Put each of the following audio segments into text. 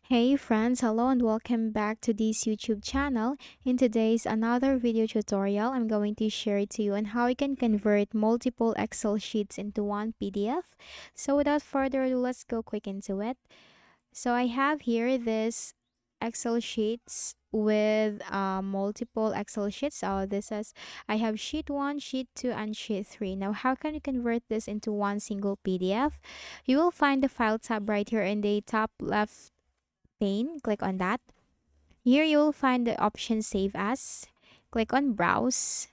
Hey friends, hello and welcome back to this YouTube channel. In today's another video tutorial, I'm going to share to you on how you can convert multiple Excel sheets into one PDF. So without further ado, let's go quick into it. So I have here this Excel sheets with multiple Excel sheets. So this is I have sheet 1, sheet 2 and sheet 3. Now how can you convert this into one single PDF? You will find the file tab right here in the top left pane. Click on that. Here you will find the option Save As. Click on Browse.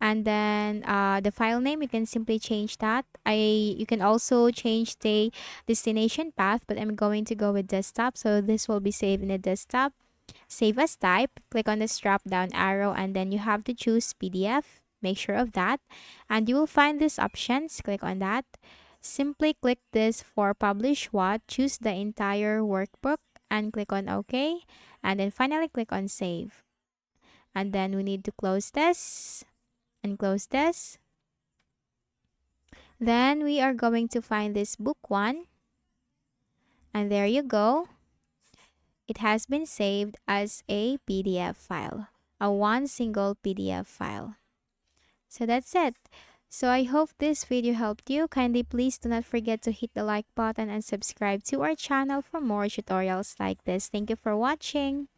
And then the file name, you can simply change that. You can also change the destination path, but I'm going to go with desktop. So this will be saved in the desktop. Save as type. Click on this drop down arrow and then you have to choose PDF. Make sure of that. And you will find these options. Click on that. Simply click this for publish what. Choose the entire workbook and click on OK. And then finally click on save. And then we need to close this and close this. Then we are going to find this book one. And there you go. It has been saved as a PDF file, a one single PDF file. So that's it. So I hope this video helped you. Kindly please do not forget to hit the like button and subscribe to our channel for more tutorials like this. Thank you for watching.